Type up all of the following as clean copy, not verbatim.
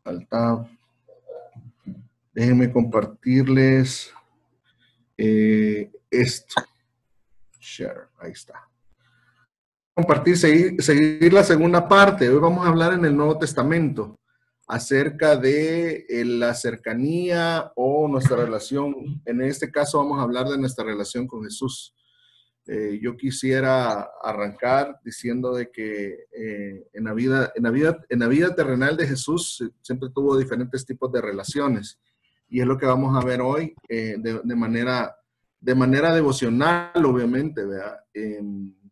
Falta. Déjenme compartirles esto. Share, ahí está. Compartir, seguir la segunda parte. Hoy vamos a hablar en el Nuevo Testamento acerca de la cercanía o nuestra relación. En este caso vamos a hablar de nuestra relación con Jesús. Yo quisiera arrancar diciendo de que en la vida terrenal de Jesús siempre tuvo diferentes tipos de relaciones, y es lo que vamos a ver hoy de manera devocional, obviamente, ¿verdad?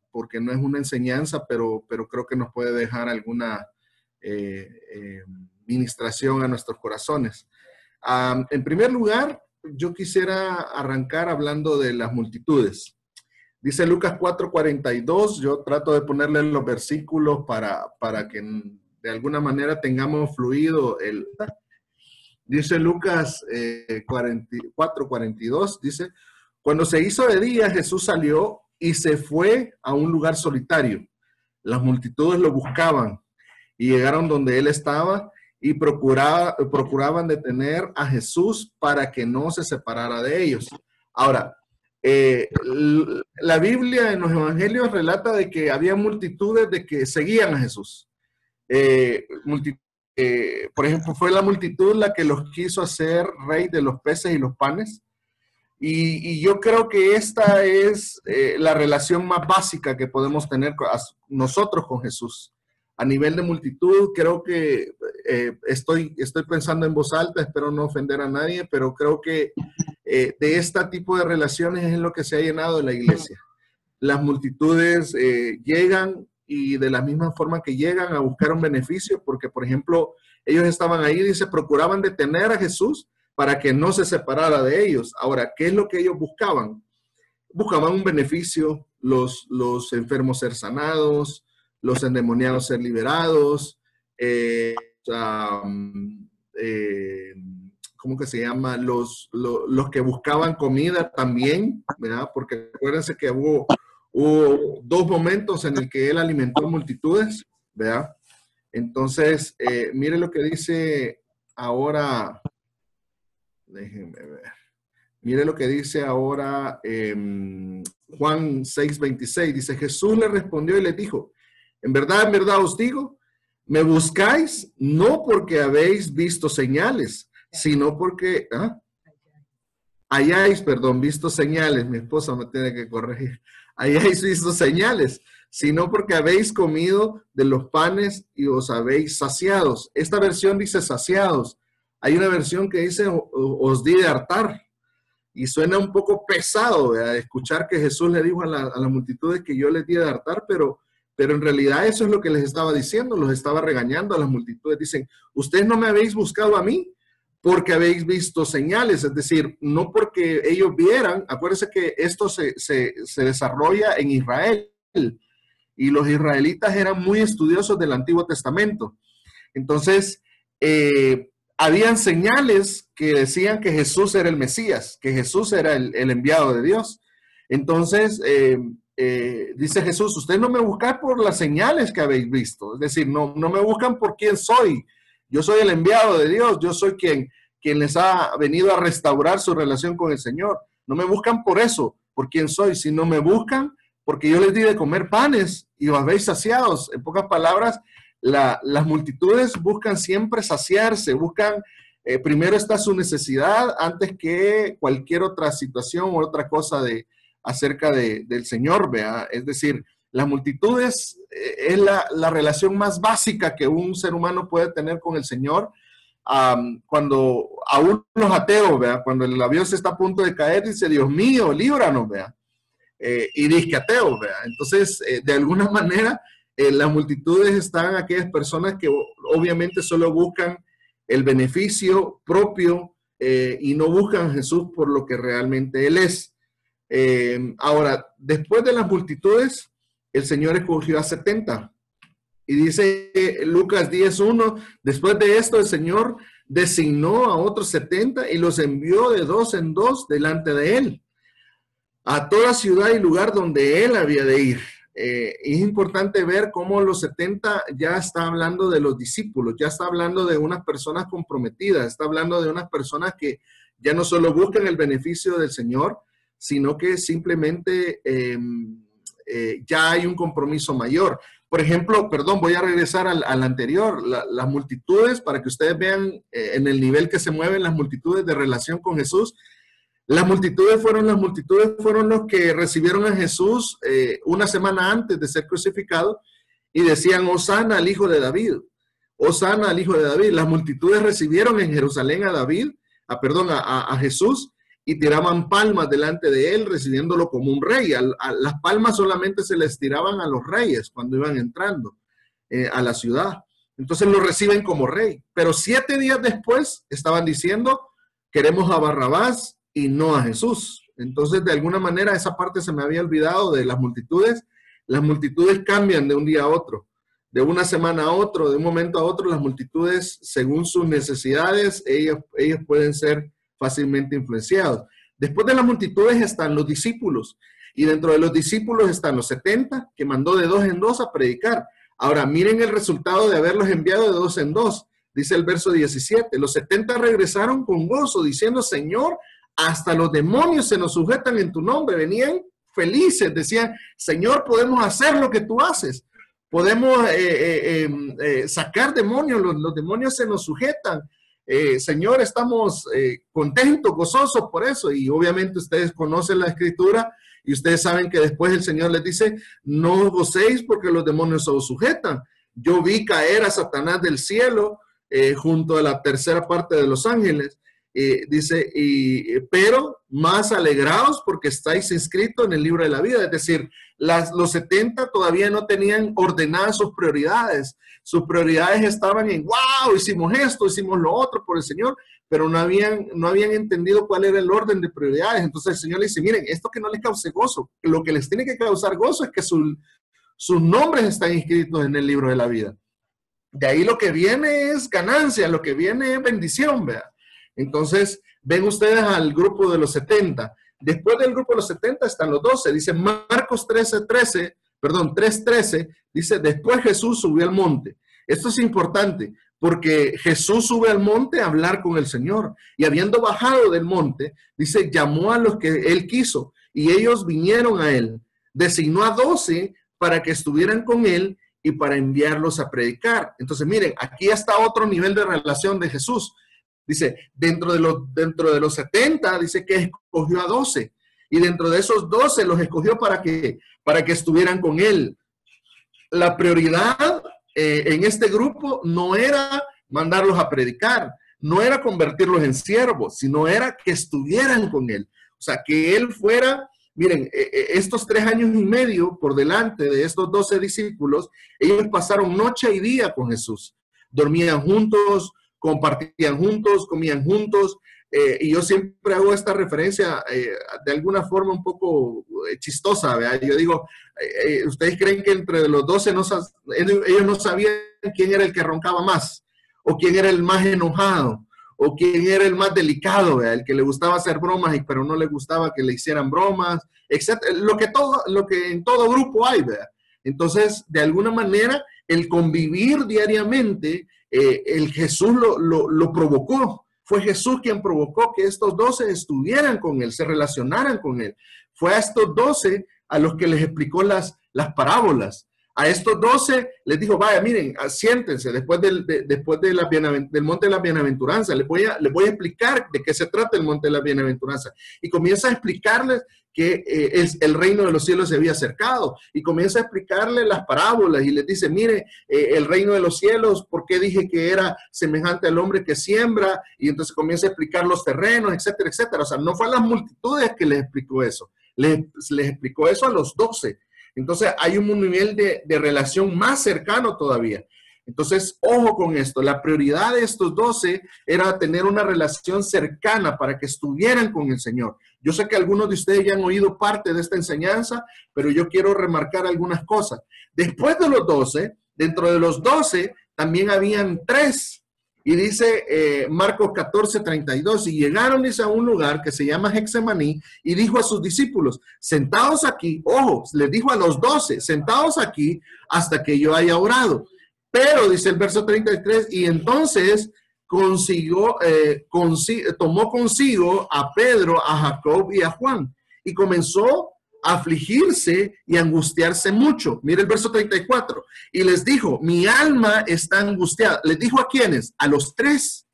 Porque no es una enseñanza, pero creo que nos puede dejar alguna ministración a nuestros corazones. En primer lugar, yo quisiera arrancar hablando de las multitudes. Dice Lucas 4:42, yo trato de ponerle los versículos para que de alguna manera tengamos fluido el... Dice Lucas 4:42, dice, cuando se hizo de día, Jesús salió y se fue a un lugar solitario. Las multitudes lo buscaban y llegaron donde él estaba y procuraban detener a Jesús para que no se separara de ellos. Ahora, la Biblia en los evangelios relata de que había multitudes de que seguían a Jesús. Por ejemplo, fue la multitud la que los quiso hacer rey de los peces y los panes. Y yo creo que esta es la relación más básica que podemos tener nosotros con Jesús. A nivel de multitud, creo que estoy pensando en voz alta, espero no ofender a nadie, pero creo que de este tipo de relaciones es lo que se ha llenado de la iglesia. Las multitudes llegan y de la misma forma que llegan a buscar un beneficio, porque por ejemplo, ellos estaban ahí y se procuraban detener a Jesús para que no se separara de ellos. Ahora, ¿qué es lo que ellos buscaban? Buscaban un beneficio, los enfermos ser sanados, los endemoniados ser liberados, ¿cómo que se llama? Los que buscaban comida también, ¿verdad? Porque acuérdense que hubo dos momentos en el que él alimentó multitudes, ¿verdad? Entonces, mire lo que dice ahora, déjenme ver, mire lo que dice ahora Juan 6:26, dice, Jesús le respondió y le dijo, en verdad os digo, me buscáis no porque habéis visto señales, sino porque hayáis visto señales. Mi esposa me tiene que corregir. Hayáis visto señales, sino porque habéis comido de los panes y os habéis saciados. Esta versión dice saciados. Hay una versión que dice os di de hartar. Y suena un poco pesado, ¿verdad? Escuchar que Jesús le dijo a la multitud que yo les di de hartar, pero en realidad eso es lo que les estaba diciendo, los estaba regañando a las multitudes. Dicen, ustedes no me habéis buscado a mí porque habéis visto señales, es decir, no porque ellos vieran. Acuérdense que esto se desarrolla en Israel y los israelitas eran muy estudiosos del Antiguo Testamento. Entonces, habían señales que decían que Jesús era el Mesías, que Jesús era el enviado de Dios. Entonces, dice Jesús, ustedes no me buscan por las señales que habéis visto, es decir, no me buscan por quién soy. Yo soy el enviado de Dios, yo soy quien les ha venido a restaurar su relación con el Señor. No me buscan por eso, por quién soy, sino me buscan porque yo les di de comer panes y os habéis saciados. En pocas palabras, las multitudes buscan siempre saciarse, buscan, primero está su necesidad antes que cualquier otra situación o otra cosa acerca del Señor, ¿vea? Es decir, las multitudes es la relación más básica que un ser humano puede tener con el Señor. Cuando aún los ateos, ¿vea? Cuando el avión se está a punto de caer, dice, Dios mío, líbranos, ¿vea? Y dice que ateos, ¿vea? Entonces, de alguna manera, las multitudes están aquellas personas que obviamente solo buscan el beneficio propio y no buscan a Jesús por lo que realmente Él es. Ahora, después de las multitudes, el Señor escogió a 70. Y dice Lucas 10:1, después de esto el Señor designó a otros 70 y los envió de dos en dos delante de Él, a toda ciudad y lugar donde Él había de ir. Es importante ver cómo los 70 ya está hablando de los discípulos, ya está hablando de unas personas comprometidas, está hablando de unas personas que ya no solo buscan el beneficio del Señor, sino que simplemente ya hay un compromiso mayor. Por ejemplo, perdón, voy a regresar al anterior, las multitudes, para que ustedes vean en el nivel que se mueven las multitudes de relación con Jesús. Las multitudes fueron los que recibieron a Jesús una semana antes de ser crucificado y decían, Hosana al Hijo de David, Hosana al Hijo de David. Las multitudes recibieron en Jerusalén a Jesús, y tiraban palmas delante de él, recibiéndolo como un rey. Las palmas solamente se les tiraban a los reyes cuando iban entrando a la ciudad. Entonces lo reciben como rey. Pero 7 días después estaban diciendo, queremos a Barrabás y no a Jesús. Entonces, de alguna manera, esa parte se me había olvidado de las multitudes. Las multitudes cambian de un día a otro, de una semana a otro, de un momento a otro. Las multitudes, según sus necesidades, ellos pueden ser fácilmente influenciados. Después de las multitudes están los discípulos, y dentro de los discípulos están los 70, que mandó de 2 en 2 a predicar. Ahora, miren el resultado de haberlos enviado de 2 en 2. Dice el verso 17, los 70 regresaron con gozo, diciendo, Señor, hasta los demonios se nos sujetan en tu nombre. Venían felices, decían, Señor, podemos hacer lo que tú haces. Podemos sacar demonios, los demonios se nos sujetan. Señor, estamos contentos, gozosos por eso. Y obviamente ustedes conocen la escritura y ustedes saben que después el Señor les dice, no os gocéis porque los demonios os sujetan. Yo vi caer a Satanás del cielo junto a la tercera parte de los ángeles. Dice, pero más alegraos porque estáis inscritos en el libro de la vida. Es decir, los 70 todavía no tenían ordenadas sus prioridades. Sus prioridades estaban en, wow, hicimos esto, hicimos lo otro por el Señor, pero no habían entendido cuál era el orden de prioridades. Entonces el Señor les dice, miren, esto que no les cause gozo, lo que les tiene que causar gozo es que sus nombres están inscritos en el libro de la vida. De ahí lo que viene es ganancia, lo que viene es bendición, vea. Entonces, ven ustedes al grupo de los 70. Después del grupo de los 70 están los 12. Dice Marcos 3:13, dice, después Jesús subió al monte. Esto es importante porque Jesús sube al monte a hablar con el Señor. Y habiendo bajado del monte, dice, llamó a los que él quiso y ellos vinieron a él. Designó a 12 para que estuvieran con él y para enviarlos a predicar. Entonces, miren, aquí está otro nivel de relación de Jesús. Dice, dentro de los 70, dice que escogió a 12. Y dentro de esos 12 los escogió para que estuvieran con él. La prioridad en este grupo no era mandarlos a predicar, no era convertirlos en siervos, sino era que estuvieran con él. O sea, que él fuera, miren, estos 3 años y medio por delante de estos 12 discípulos, ellos pasaron noche y día con Jesús. Dormían juntos, compartían juntos, comían juntos, y yo siempre hago esta referencia de alguna forma un poco chistosa, ¿verdad? Yo digo, ¿ustedes creen que entre los 12 ellos no sabían quién era el que roncaba más? ¿O quién era el más enojado? ¿O quién era el más delicado, ¿verdad? El que le gustaba hacer bromas pero no le gustaba que le hicieran bromas, etcétera? Lo que en todo grupo hay, ¿verdad? Entonces, de alguna manera, el convivir diariamente, el Jesús lo provocó. Fue Jesús quien provocó que estos 12 estuvieran con él, se relacionaran con él. Fue a estos 12 a los que les explicó las parábolas. A estos 12 les dijo, vaya, miren, siéntense después del monte de la bienaventuranza. Les voy a explicar de qué se trata el monte de la bienaventuranza. Y comienza a explicarles que el reino de los cielos se había acercado. Y comienza a explicarles las parábolas y les dice, mire, el reino de los cielos, ¿por qué dije que era semejante al hombre que siembra? Y entonces comienza a explicar los terrenos, etcétera, etcétera. O sea, no fue a las multitudes que les explicó eso. Les explicó eso a los 12. Entonces hay un nivel de relación más cercano todavía. Entonces, ojo con esto, la prioridad de estos 12 era tener una relación cercana para que estuvieran con el Señor. Yo sé que algunos de ustedes ya han oído parte de esta enseñanza, pero yo quiero remarcar algunas cosas. Después de los 12, dentro de los 12, también habían 3 Y dice Marcos 14:32, y llegaron, dice, a un lugar que se llama Getsemaní, y dijo a sus discípulos, sentados aquí, ojo, les dijo a los 12, sentados aquí hasta que yo haya orado. Pero, dice el verso 33, y entonces tomó consigo a Pedro, a Jacob y a Juan, y comenzó a afligirse y angustiarse mucho. Mire el verso 34. Y les dijo, mi alma está angustiada. ¿Les dijo a quiénes? A los tres.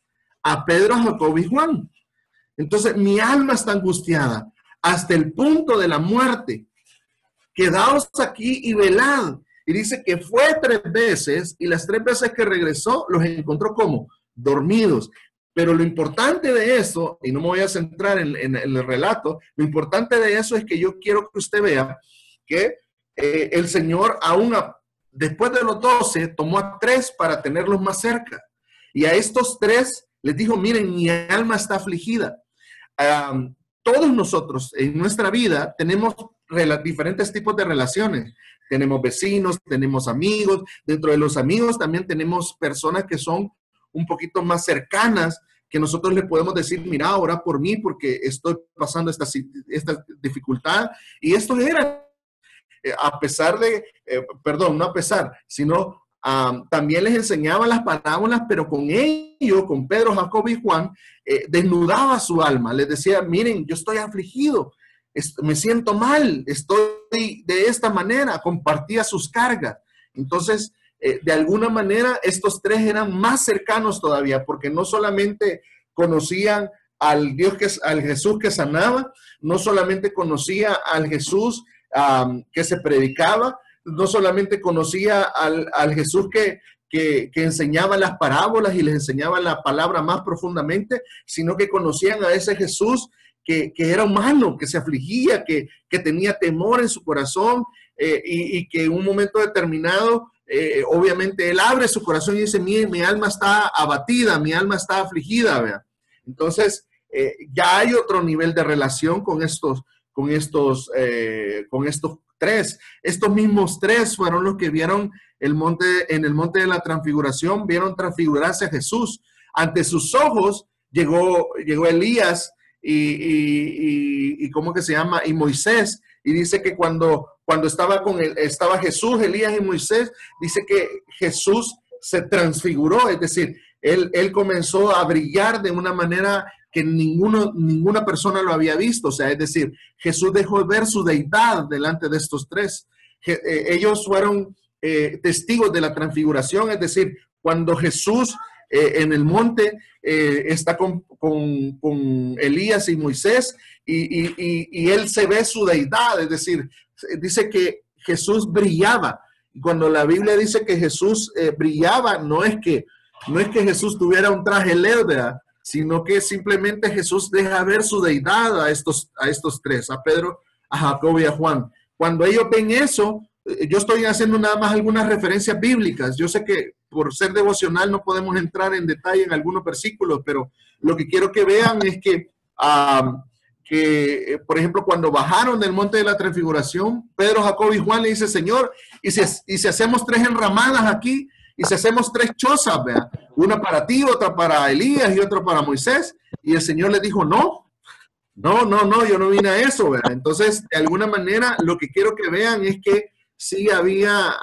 A Pedro, a Jacob y Juan. Entonces, mi alma está angustiada hasta el punto de la muerte. Quedaos aquí y velad. Y dice que fue 3 veces y las 3 veces que regresó los encontró como dormidos. Pero lo importante de eso, y no me voy a centrar en el relato, lo importante de eso es que yo quiero que usted vea que el Señor, después de los 12, tomó a 3 para tenerlos más cerca. Y a estos 3 les dijo, miren, mi alma está afligida. Todos nosotros en nuestra vida tenemos diferentes tipos de relaciones. Tenemos vecinos, tenemos amigos. Dentro de los amigos también tenemos personas que son un poquito más cercanas, que nosotros le podemos decir, mira, ora por mí porque estoy pasando esta dificultad. Y estos eran, a pesar de, perdón, no a pesar, sino también les enseñaba las parábolas, pero con ellos, con Pedro, Jacob y Juan, desnudaba su alma. Les decía, miren, yo estoy afligido, me siento mal, estoy de esta manera, compartía sus cargas. Entonces, de alguna manera, estos 3 eran más cercanos todavía, porque no solamente conocían al Jesús que sanaba, no solamente conocía al Jesús que se predicaba, no solamente conocía al Jesús que enseñaba las parábolas y les enseñaba la palabra más profundamente, sino que conocían a ese Jesús que era humano, que se afligía, que tenía temor en su corazón y que en un momento determinado, obviamente él abre su corazón y dice, mi alma está abatida, mi alma está afligida, ¿verdad? Entonces, ya hay otro nivel de relación con estos 3. Estos mismos 3 fueron los que vieron en el monte de la transfiguración, vieron transfigurarse a Jesús. Ante sus ojos llegó Elías y ¿cómo que se llama? Y Moisés. Y dice que cuando estaba Jesús, Elías y Moisés, dice que Jesús se transfiguró, es decir, él comenzó a brillar de una manera que ninguna persona lo había visto. O sea, es decir, Jesús dejó de ver su deidad delante de estos 3. Ellos fueron testigos de la transfiguración, es decir, cuando Jesús en el monte está con Elías y Moisés y él se ve su deidad, es decir, dice que Jesús brillaba. Y cuando la Biblia dice que Jesús brillaba, no es que Jesús tuviera un traje LED, ¿verdad?, sino que simplemente Jesús deja ver su deidad a estos 3, a Pedro, a Jacob y a Juan. Cuando ellos ven eso, yo estoy haciendo nada más algunas referencias bíblicas. Yo sé que por ser devocional no podemos entrar en detalle en algunos versículos, pero lo que quiero que vean es que, por ejemplo, cuando bajaron del monte de la transfiguración, Pedro, Jacob y Juan le dice, Señor, y si hacemos 3 enramadas aquí, y si hacemos 3 chozas, ¿verdad?, una para ti, otra para Elías y otra para Moisés. Y el Señor le dijo, no, yo no vine a eso, ¿verdad? Entonces, de alguna manera, lo que quiero que vean es que sí había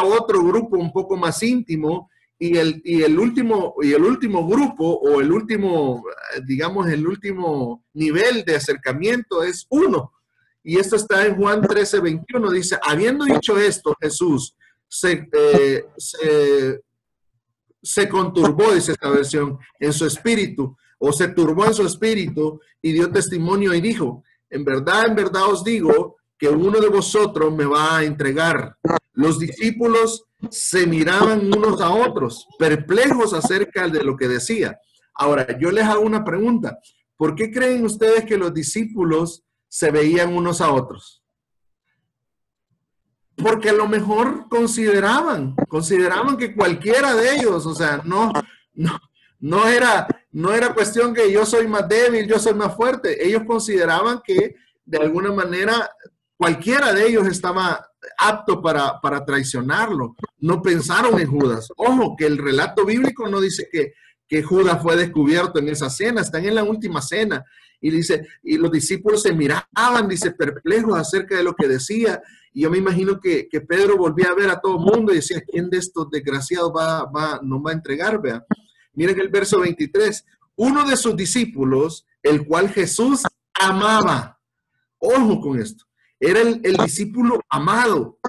otro grupo un poco más íntimo, y el último grupo, o el último nivel de acercamiento es uno. Y esto está en Juan 13:21, dice, habiendo dicho esto, Jesús se conturbó, dice esta versión, en su espíritu, o se turbó en su espíritu, y dio testimonio y dijo, en verdad os digo que uno de vosotros me va a entregar. Los discípulos se miraban unos a otros, perplejos acerca de lo que decía. Ahora, yo les hago una pregunta. ¿Por qué creen ustedes que los discípulos se veían unos a otros? Porque a lo mejor consideraban que cualquiera de ellos, o sea, no era cuestión que yo soy más débil, yo soy más fuerte. Ellos consideraban que de alguna manera cualquiera de ellos estaba apto para traicionarlo. no pensaron en Judas. Ojo, que el relato bíblico no dice que Judas fue descubierto en esa cena, están en la última cena. Y dice, y los discípulos se miraban, dice, perplejos acerca de lo que decía. Y yo me imagino que Pedro volvía a ver a todo el mundo y decía, ¿quién de estos desgraciados nos va a entregar? Vea. Miren el verso 23. Uno de sus discípulos, el cual Jesús amaba. Ojo con esto. Era el discípulo amado.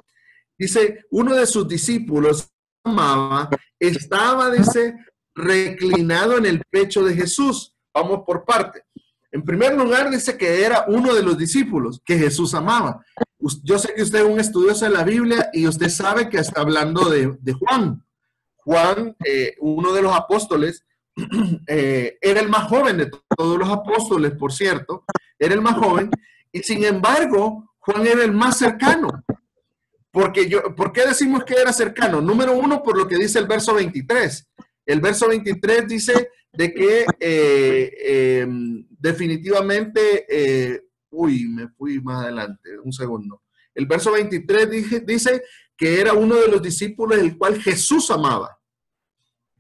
Dice, uno de sus discípulos amaba, estaba, dice, reclinado en el pecho de Jesús. Vamos por parte. En primer lugar, dice que era uno de los discípulos que Jesús amaba. Yo sé que usted es un estudioso de la Biblia y usted sabe que está hablando de Juan. Juan, uno de los apóstoles, era el más joven de todos los apóstoles, por cierto. Era el más joven y sin embargo, Juan era el más cercano. ¿Por qué decimos que era cercano? Número uno, por lo que dice el verso 23. El verso 23 dice de que definitivamente, me fui más adelante, un segundo. El verso 23 dice que era uno de los discípulos el cual Jesús amaba.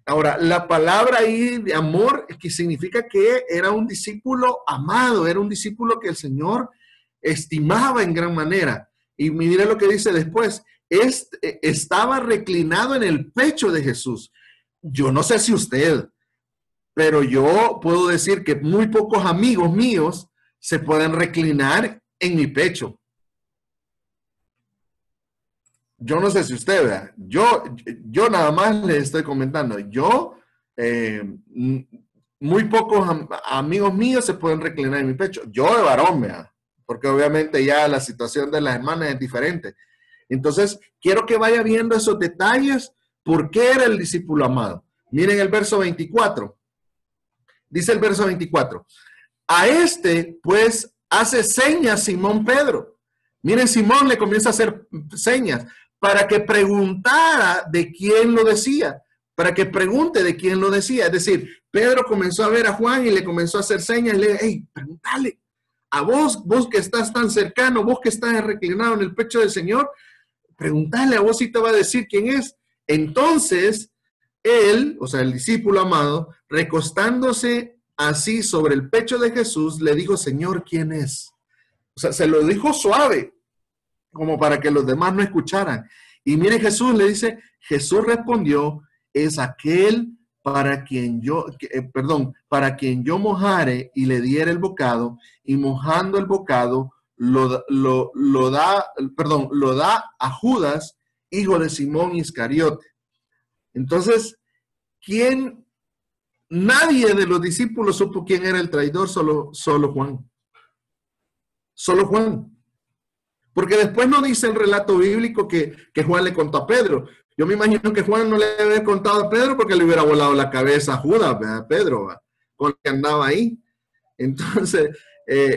Ahora, la palabra ahí de amor, que significa que era un discípulo amado, era un discípulo que el Señor estimaba en gran manera. Y mire lo que dice después, estaba reclinado en el pecho de Jesús. Yo no sé si usted, pero yo puedo decir que muy pocos amigos míos se pueden reclinar en mi pecho. Yo no sé si usted, vea, yo nada más le estoy comentando, muy pocos amigos míos se pueden reclinar en mi pecho. Yo de varón, vea, porque obviamente ya la situación de las hermanas es diferente. Entonces, quiero que vaya viendo esos detalles, por qué era el discípulo amado. Miren el verso 24. Dice el verso 24. A este, pues, hace señas Simón Pedro. Miren, Simón le comienza a hacer señas para que preguntara de quién lo decía, para que pregunte de quién lo decía. Es decir, Pedro comenzó a ver a Juan y le comenzó a hacer señas y le dijo, hey, pregúntale. A vos que estás tan cercano, vos que estás reclinado en el pecho del Señor, preguntale a vos si te va a decir quién es. Entonces, él, o sea, el discípulo amado, recostándose así sobre el pecho de Jesús, le dijo, Señor, ¿quién es? O sea, se lo dijo suave, como para que los demás no escucharan. Y mire, Jesús le dice, Jesús respondió, es aquel para quien yo mojare y le diere el bocado, y mojando el bocado, lo da a Judas, hijo de Simón Iscariote. Entonces, nadie de los discípulos supo quién era el traidor, solo Juan. Solo Juan. Porque después no dice el relato bíblico que Juan le contó a Pedro. Yo me imagino que Juan no le había contado a Pedro porque le hubiera volado la cabeza a Judas, a Pedro, con el que andaba ahí. Entonces,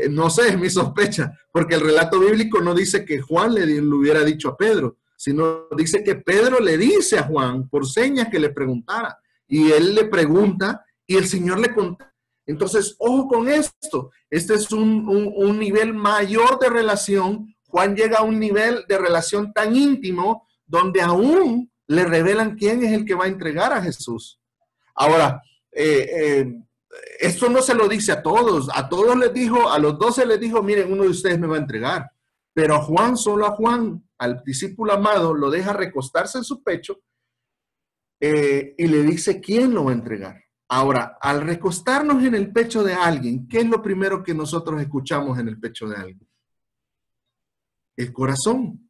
no sé, es mi sospecha, porque el relato bíblico no dice que Juan le hubiera dicho a Pedro, sino dice que Pedro le dice a Juan por señas que le preguntara. Y él le pregunta y el Señor le contesta. Entonces, ojo con esto. Este es un nivel mayor de relación. Juan llega a un nivel de relación tan íntimo donde aún le revelan quién es el que va a entregar a Jesús. Ahora, esto no se lo dice a todos les dijo, a los 12 les dijo, miren, uno de ustedes me va a entregar. Pero a Juan, solo a Juan, al discípulo amado, lo deja recostarse en su pecho y le dice quién lo va a entregar. Ahora, al recostarnos en el pecho de alguien, ¿qué es lo primero que nosotros escuchamos en el pecho de alguien? El corazón.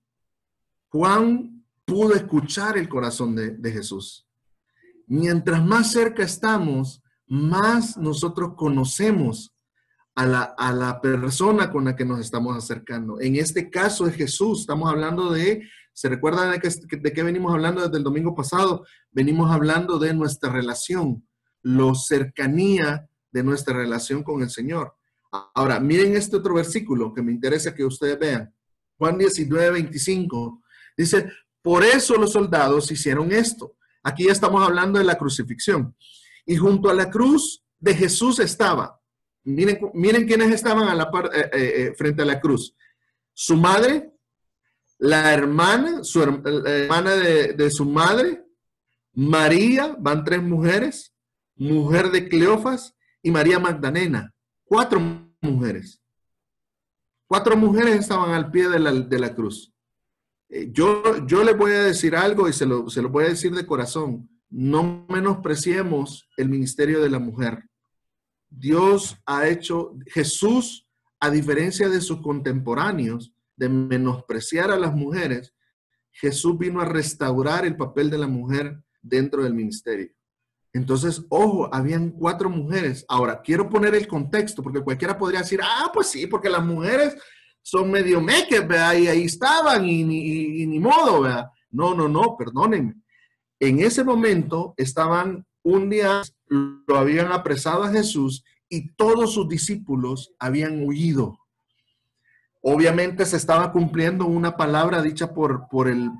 Juan pudo escuchar el corazón de Jesús. Mientras más cerca estamos, más nosotros conocemos a la persona con la que nos estamos acercando. En este caso es Jesús. Estamos hablando ¿se recuerdan de qué venimos hablando desde el domingo pasado? Venimos hablando de nuestra relación, la cercanía de nuestra relación con el Señor. Ahora, miren este otro versículo que me interesa que ustedes vean. Juan 19:25. Dice, por eso los soldados hicieron esto. Aquí ya estamos hablando de la crucifixión. Y junto a la cruz de Jesús estaba. Miren quiénes estaban frente a la cruz. Su madre, la hermana, la hermana de su madre, María, van 3 mujeres, mujer de Cleofas y María Magdalena, 4 mujeres. 4 mujeres estaban al pie de la cruz. Yo les voy a decir algo y se lo voy a decir de corazón. No menospreciemos el ministerio de la mujer. Dios ha hecho, Jesús, a diferencia de sus contemporáneos, de menospreciar a las mujeres, Jesús vino a restaurar el papel de la mujer dentro del ministerio. Entonces, ojo, habían 4 mujeres. Ahora, quiero poner el contexto, porque cualquiera podría decir, pues sí, porque las mujeres son medio meques, ¿verdad? Y ahí estaban y ni modo, ¿verdad? No, perdónenme. En ese momento estaban un día, lo habían apresado a Jesús y todos sus discípulos habían huido. Obviamente se estaba cumpliendo una palabra dicha por el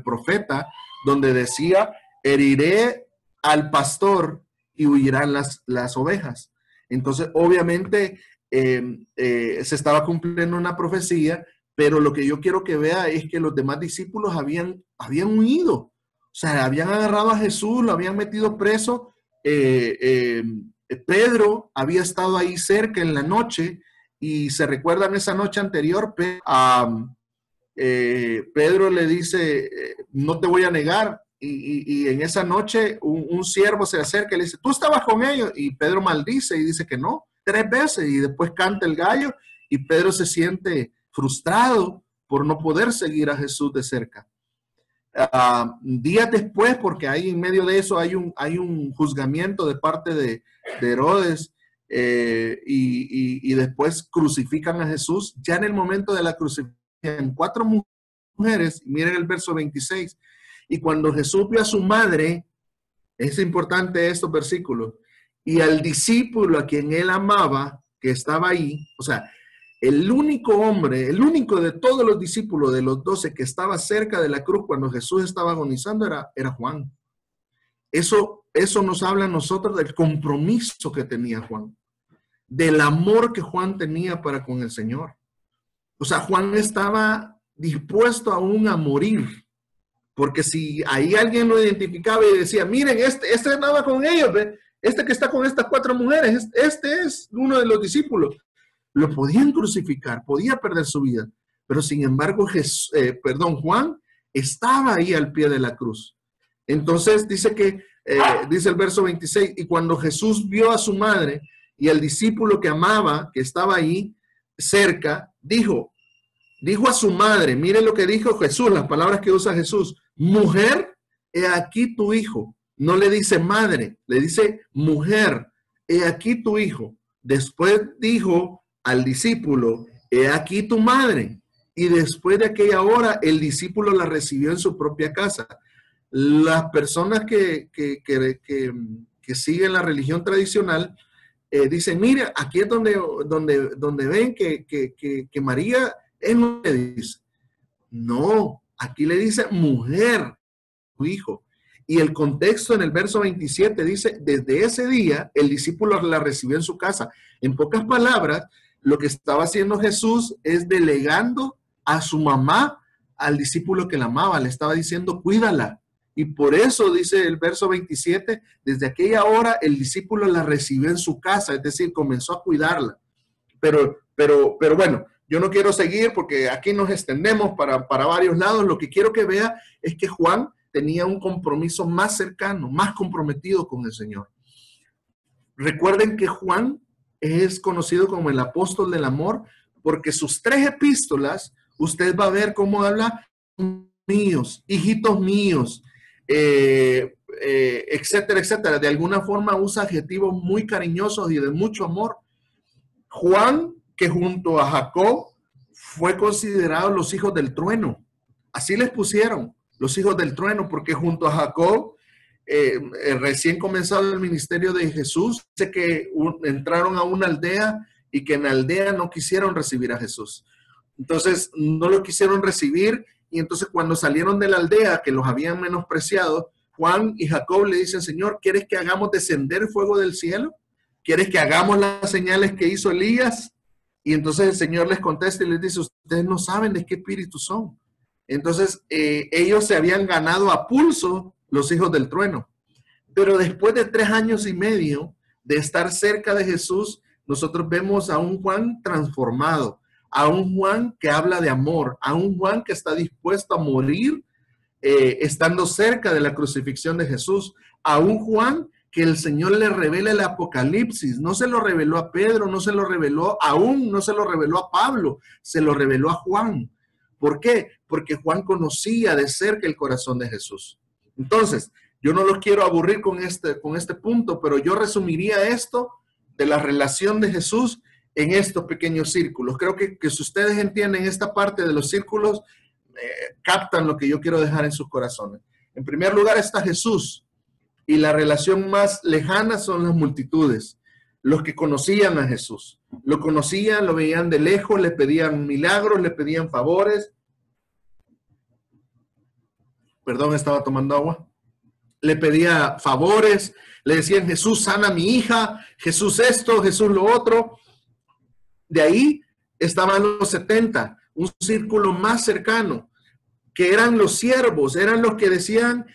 profeta, donde decía, heriré al pastor y huirán las ovejas. Entonces, obviamente, se estaba cumpliendo una profecía, pero lo que yo quiero que vea es que los demás discípulos habían huido. O sea, habían agarrado a Jesús, lo habían metido preso. Pedro había estado ahí cerca en la noche, y se recuerdan esa noche anterior, Pedro le dice, no te voy a negar. Y en esa noche un siervo se acerca y le dice, ¿tú estabas con ellos? Y Pedro maldice y dice que no, 3 veces. Y después canta el gallo y Pedro se siente frustrado por no poder seguir a Jesús de cerca. Días después, porque ahí en medio de eso hay un juzgamiento de parte de Herodes, y después crucifican a Jesús. Ya en el momento de la crucifixión, 4 mujeres, miren el verso 26, y cuando Jesús vio a su madre, es importante estos versículos, y al discípulo a quien él amaba, que estaba ahí, o sea, el único hombre, el único de todos los discípulos de los 12 que estaba cerca de la cruz cuando Jesús estaba agonizando era Juan. Eso nos habla a nosotros del compromiso que tenía Juan, del amor que Juan tenía para con el Señor. O sea, Juan estaba dispuesto aún a morir, porque si ahí alguien lo identificaba y decía, miren, este andaba con ellos, ¿ve? Este que está con estas 4 mujeres, este es uno de los discípulos. Lo podían crucificar, podía perder su vida, pero sin embargo, Juan estaba ahí al pie de la cruz. Entonces dice dice el verso 26, y cuando Jesús vio a su madre y al discípulo que amaba, que estaba ahí cerca, dijo a su madre, miren lo que dijo Jesús, las palabras que usa Jesús, mujer, he aquí tu hijo. No le dice madre, le dice mujer, he aquí tu hijo. Después dijo al discípulo, he aquí tu madre. Y después de aquella hora, el discípulo la recibió en su propia casa. Las personas que siguen la religión tradicional dicen, mira, aquí es donde ven que María es lo que dice. No, aquí le dice mujer, tu hijo. Y el contexto en el verso 27 dice, desde ese día el discípulo la recibió en su casa. En pocas palabras, lo que estaba haciendo Jesús es delegando a su mamá al discípulo que la amaba. Le estaba diciendo, cuídala. Y por eso dice el verso 27, desde aquella hora el discípulo la recibió en su casa, es decir, comenzó a cuidarla. Pero bueno, yo no quiero seguir porque aquí nos extendemos para varios lados. Lo que quiero que vea es que Juan tenía un compromiso más cercano, más comprometido con el Señor. Recuerden que Juan es conocido como el apóstol del amor porque sus 3 epístolas, usted va a ver cómo habla míos, hijitos míos, etcétera, etcétera. De alguna forma usa adjetivos muy cariñosos y de mucho amor. Juan, que junto a Jacob fue considerado los hijos del trueno. Así les pusieron, los hijos del trueno, porque junto a Jacob, recién comenzado el ministerio de Jesús, dice que entraron a una aldea y que en la aldea no quisieron recibir a Jesús. Entonces no lo quisieron recibir, y entonces cuando salieron de la aldea que los habían menospreciado, Juan y Jacob le dicen, Señor, ¿quieres que hagamos descender fuego del cielo? ¿Quieres que hagamos las señales que hizo Elías? Y entonces el Señor les contesta y les dice, ustedes no saben de qué espíritu son. Entonces ellos se habían ganado a pulso los hijos del trueno. Pero después de 3 años y medio de estar cerca de Jesús, nosotros vemos a un Juan transformado, a un Juan que habla de amor, a un Juan que está dispuesto a morir estando cerca de la crucifixión de Jesús, a un Juan que el Señor le revela el Apocalipsis. No se lo reveló a Pedro, no se lo reveló aún, no se lo reveló a Pablo, se lo reveló a Juan. ¿Por qué? Porque Juan conocía de cerca el corazón de Jesús. Entonces, yo no los quiero aburrir con este punto, pero yo resumiría esto de la relación de Jesús en estos pequeños círculos. Creo que si ustedes entienden esta parte de los círculos, captan lo que yo quiero dejar en sus corazones. En primer lugar está Jesús, y la relación más lejana son las multitudes, los que conocían a Jesús. Lo conocían, lo veían de lejos, le pedían milagros, le pedían favores. Perdón, estaba tomando agua. Le pedía favores, le decían, Jesús, sana a mi hija, Jesús esto, Jesús lo otro. De ahí estaban los 70, un círculo más cercano, que eran los siervos, eran los que decían,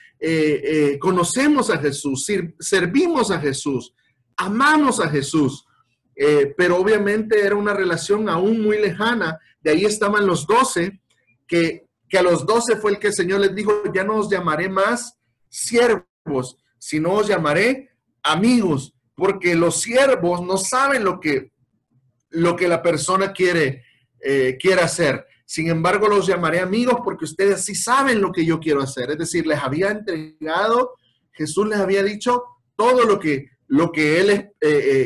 conocemos a Jesús, servimos a Jesús, amamos a Jesús, pero obviamente era una relación aún muy lejana. De ahí estaban los 12, que a los 12 fue el que el Señor les dijo, ya no os llamaré más siervos, sino os llamaré amigos, porque los siervos no saben lo que la persona quiere hacer. Sin embargo, los llamaré amigos porque ustedes sí saben lo que yo quiero hacer. Es decir, les había entregado, Jesús les había dicho todo lo que Él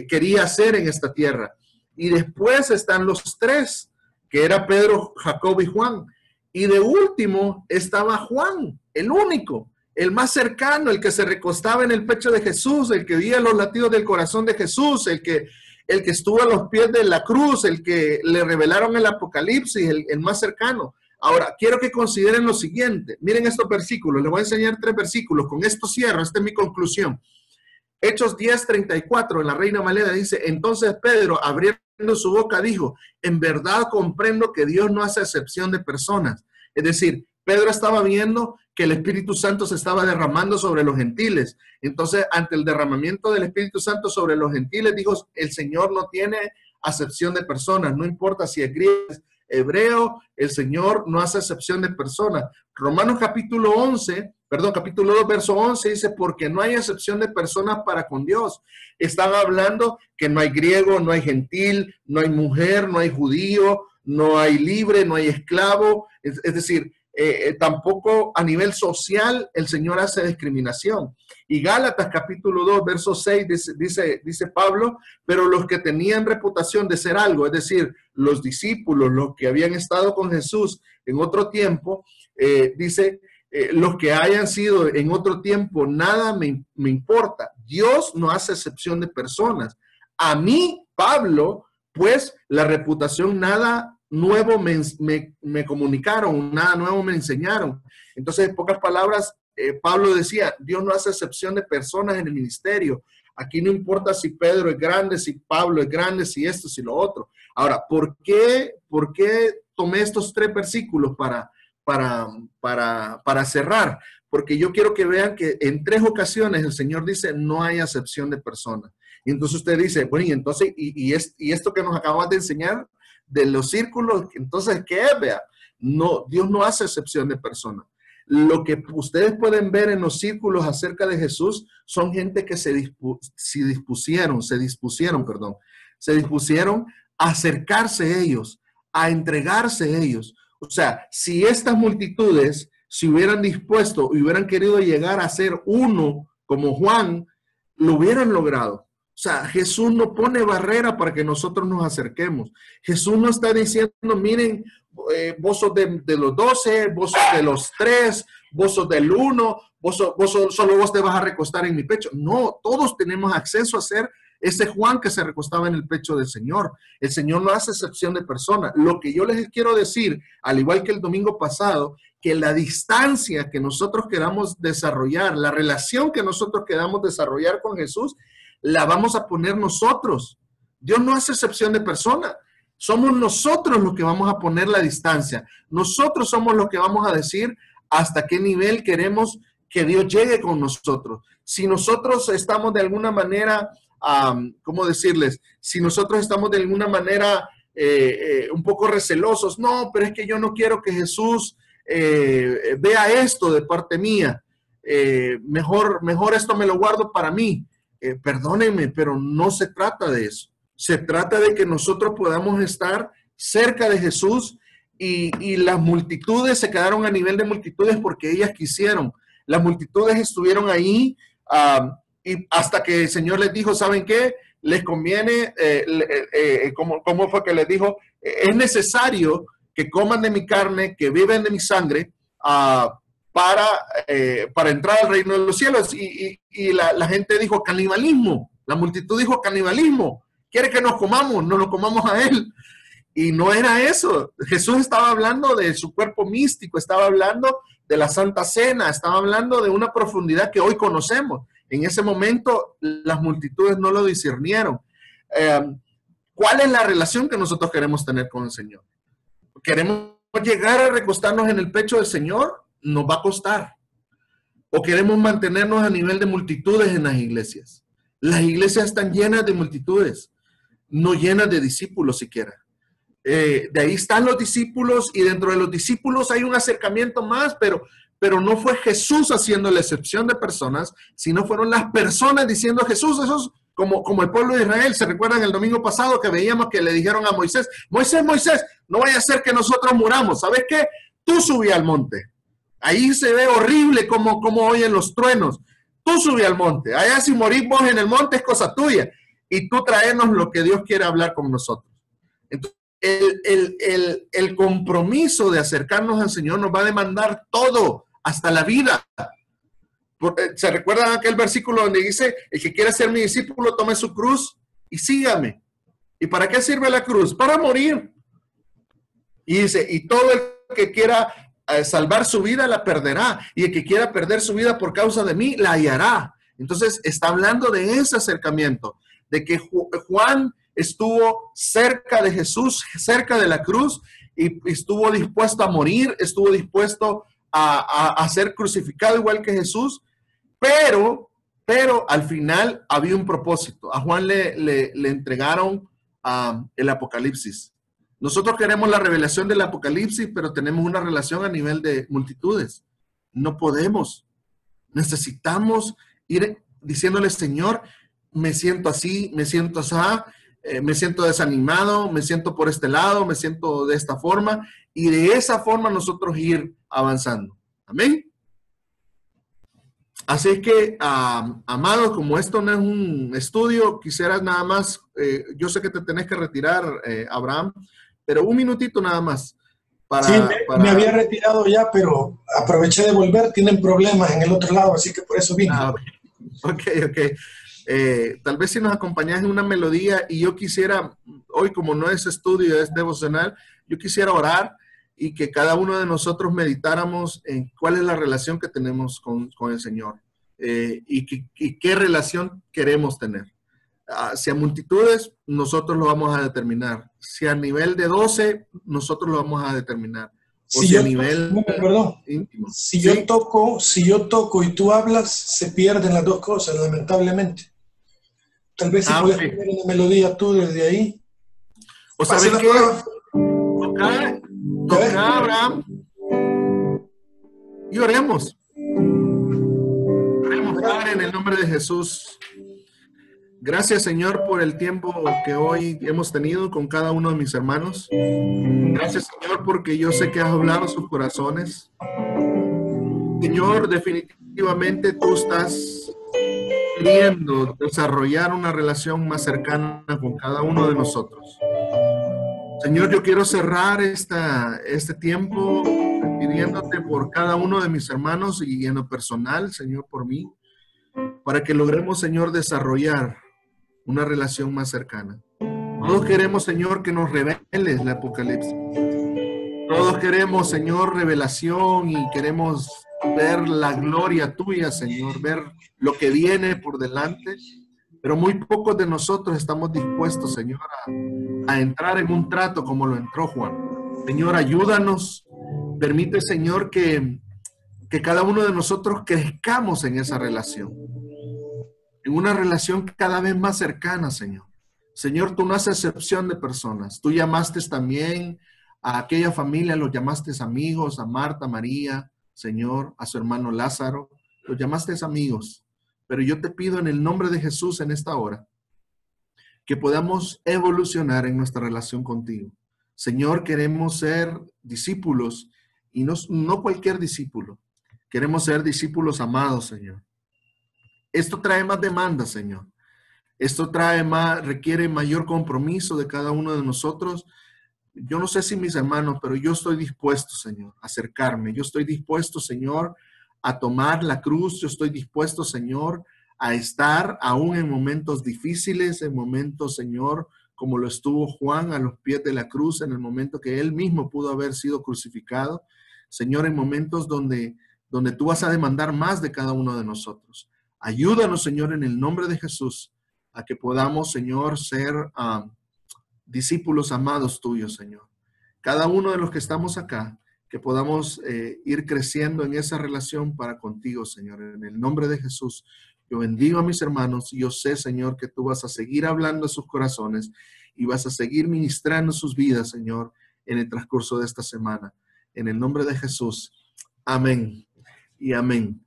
quería hacer en esta tierra. Y después están los 3, que era Pedro, Jacobo y Juan. Y de último estaba Juan, el único, el más cercano, el que se recostaba en el pecho de Jesús, el que veía los latidos del corazón de Jesús, el que estuvo a los pies de la cruz, el que le revelaron el Apocalipsis, el más cercano. Ahora, quiero que consideren lo siguiente. Miren estos versículos. Les voy a enseñar 3 versículos. Con esto cierro. Esta es mi conclusión. Hechos 10:34 en la Reina Valera dice, entonces Pedro, abriendo su boca, dijo, en verdad comprendo que Dios no hace excepción de personas. Es decir, Pedro estaba viendo que el Espíritu Santo se estaba derramando sobre los gentiles. Entonces, ante el derramamiento del Espíritu Santo sobre los gentiles, dijo, el Señor no tiene acepción de personas, no importa si es griego, es hebreo, el Señor no hace excepción de personas. Romanos capítulo 2, verso 11 dice, porque no hay excepción de personas para con Dios. Están hablando que no hay griego, no hay gentil, no hay mujer, no hay judío, no hay libre, no hay esclavo. Es decir, tampoco a nivel social el Señor hace discriminación. Y Gálatas capítulo 2, verso 6 dice Pablo, pero los que tenían reputación de ser algo, es decir, los discípulos, los que habían estado con Jesús en otro tiempo, dice, los que hayan sido en otro tiempo, nada me importa. Dios no hace excepción de personas. A mí, Pablo, pues la reputación nada nuevo me comunicaron, nada nuevo me enseñaron. Entonces, en pocas palabras, Pablo decía, Dios no hace excepción de personas en el ministerio. Aquí no importa si Pedro es grande, si Pablo es grande, si esto, si lo otro. Ahora, ¿por qué tomé estos 3 versículos para cerrar? Porque yo quiero que vean que en 3 ocasiones el Señor dice, no hay acepción de personas. Y entonces usted dice, bueno, y entonces, y esto que nos acabas de enseñar de los círculos, entonces, ¿qué es? Vea, no, Dios no hace excepción de personas. Lo que ustedes pueden ver en los círculos acerca de Jesús son gente que se dispusieron a acercarse a ellos, a entregarse a ellos. O sea, si estas multitudes se hubieran dispuesto y hubieran querido llegar a ser uno como Juan, lo hubieran logrado. O sea, Jesús no pone barrera para que nosotros nos acerquemos. Jesús no está diciendo, miren, vos sos de los 12, vos sos de los 3, vos sos del 1, solo vos te vas a recostar en mi pecho. No, todos tenemos acceso a ser ese Juan que se recostaba en el pecho del Señor. El Señor no hace excepción de personas. Lo que yo les quiero decir, al igual que el domingo pasado, que la distancia que nosotros queramos desarrollar, la relación que nosotros queramos desarrollar con Jesús, la vamos a poner nosotros. Dios no hace excepción de personas. Somos nosotros los que vamos a poner la distancia. Nosotros somos los que vamos a decir hasta qué nivel queremos que Dios llegue con nosotros. Si nosotros estamos de alguna manera, ¿cómo decirles? Si nosotros estamos de alguna manera un poco recelosos, no, pero es que yo no quiero que Jesús vea esto de parte mía. Mejor esto me lo guardo para mí. Perdónenme, pero no se trata de eso. Se trata de que nosotros podamos estar cerca de Jesús y las multitudes se quedaron a nivel de multitudes porque ellas quisieron. Las multitudes estuvieron ahí y hasta que el Señor les dijo, ¿saben qué? Les conviene, ¿cómo fue que les dijo? Es necesario que coman de mi carne, que viven de mi sangre, para entrar al reino de los cielos. Y la gente dijo canibalismo. La multitud dijo canibalismo. Quiere que nos lo comamos a él. Y no era eso. Jesús estaba hablando de su cuerpo místico, estaba hablando de la Santa Cena, estaba hablando de una profundidad que hoy conocemos. En ese momento las multitudes no lo discernieron. ¿Cuál es la relación que nosotros queremos tener con el Señor? ¿Queremos llegar a recostarnos en el pecho del Señor? Nos va a costar. ¿O queremos mantenernos a nivel de multitudes en las iglesias? Las iglesias están llenas de multitudes, no llenas de discípulos siquiera. De ahí están los discípulos y dentro de los discípulos hay un acercamiento más, pero no fue Jesús haciendo la excepción de personas, sino fueron las personas diciendo Jesús. Eso es como el pueblo de Israel. ¿Se recuerdan el domingo pasado que veíamos que le dijeron a Moisés, Moisés, no vaya a ser que nosotros muramos? ¿Sabes qué? Tú subí al monte. Ahí se ve horrible como oyen los truenos. Tú subí al monte. Allá si morís vos en el monte es cosa tuya. Y tú traernos lo que Dios quiere hablar con nosotros. Entonces, el compromiso de acercarnos al Señor nos va a demandar todo, hasta la vida. ¿Se recuerdan aquel versículo donde dice, el que quiera ser mi discípulo, tome su cruz y sígame? ¿Y para qué sirve la cruz? Para morir. Y dice, y todo el que quiera salvar su vida la perderá, y el que quiera perder su vida por causa de mí la hallará. Entonces está hablando de ese acercamiento, de que Juan estuvo cerca de Jesús, cerca de la cruz, y estuvo dispuesto a morir, estuvo dispuesto a ser crucificado igual que Jesús, pero al final había un propósito. A Juan le entregaron el Apocalipsis. Nosotros queremos la revelación del Apocalipsis, pero tenemos una relación a nivel de multitudes. No podemos. Necesitamos ir diciéndole, Señor, me siento así, me siento así, me siento desanimado, me siento por este lado, me siento de esta forma, y de esa forma nosotros ir avanzando. Amén. Así que, amados, como esto no es un estudio, quisieras nada más, yo sé que te tenés que retirar, Abraham, pero un minutito nada más. Sí, me había retirado ya, pero aproveché de volver. Tienen problemas en el otro lado, así que por eso vine. Ok. Tal vez si nos acompañas en una melodía, y yo quisiera, hoy como no es estudio, es devocional, yo quisiera orar y que cada uno de nosotros meditáramos en cuál es la relación que tenemos con el Señor, y qué relación queremos tener. Si a multitudes, nosotros lo vamos a determinar. Si a nivel de 12, nosotros lo vamos a determinar. O si a nivel íntimo. Si yo toco y tú hablas, se pierden las dos cosas, lamentablemente. Tal vez si puedes poner una melodía tú desde ahí. ¿O sabes qué? Toca, Abraham. Y oremos. Oremos, Padre, en el nombre de Jesús. Gracias, Señor, por el tiempo que hoy hemos tenido con cada uno de mis hermanos. Gracias, Señor, porque yo sé que has hablado a sus corazones. Señor, definitivamente tú estás queriendo desarrollar una relación más cercana con cada uno de nosotros. Señor, yo quiero cerrar este tiempo pidiéndote por cada uno de mis hermanos y en lo personal, Señor, por mí, para que logremos, Señor, desarrollar una relación más cercana. Todos queremos, Señor, que nos reveles el Apocalipsis. Todos queremos, Señor, revelación, y queremos ver la gloria tuya, Señor, ver lo que viene por delante. Pero muy pocos de nosotros estamos dispuestos, Señor, a entrar en un trato como lo entró Juan. Señor, ayúdanos. Permite, Señor, que cada uno de nosotros crezcamos en esa relación. En una relación cada vez más cercana, Señor. Señor, tú no haces excepción de personas. Tú llamaste también a aquella familia, los llamaste amigos, a Marta, María, Señor, a su hermano Lázaro. Los llamaste amigos. Pero yo te pido en el nombre de Jesús en esta hora que podamos evolucionar en nuestra relación contigo. Señor, queremos ser discípulos y no cualquier discípulo. Queremos ser discípulos amados, Señor. Esto trae más demanda, Señor. Esto requiere mayor compromiso de cada uno de nosotros. Yo no sé si mis hermanos, pero yo estoy dispuesto, Señor, a acercarme. Yo estoy dispuesto, Señor, a tomar la cruz. Yo estoy dispuesto, Señor, a estar aún en momentos difíciles, en momentos, Señor, como lo estuvo Juan a los pies de la cruz, en el momento que él mismo pudo haber sido crucificado. Señor, en momentos donde tú vas a demandar más de cada uno de nosotros. Ayúdanos, Señor, en el nombre de Jesús, a que podamos, Señor, ser discípulos amados tuyos, Señor. Cada uno de los que estamos acá, que podamos ir creciendo en esa relación para contigo, Señor. En el nombre de Jesús, yo bendigo a mis hermanos y yo sé, Señor, que tú vas a seguir hablando a sus corazones y vas a seguir ministrando sus vidas, Señor, en el transcurso de esta semana. En el nombre de Jesús. Amén y amén.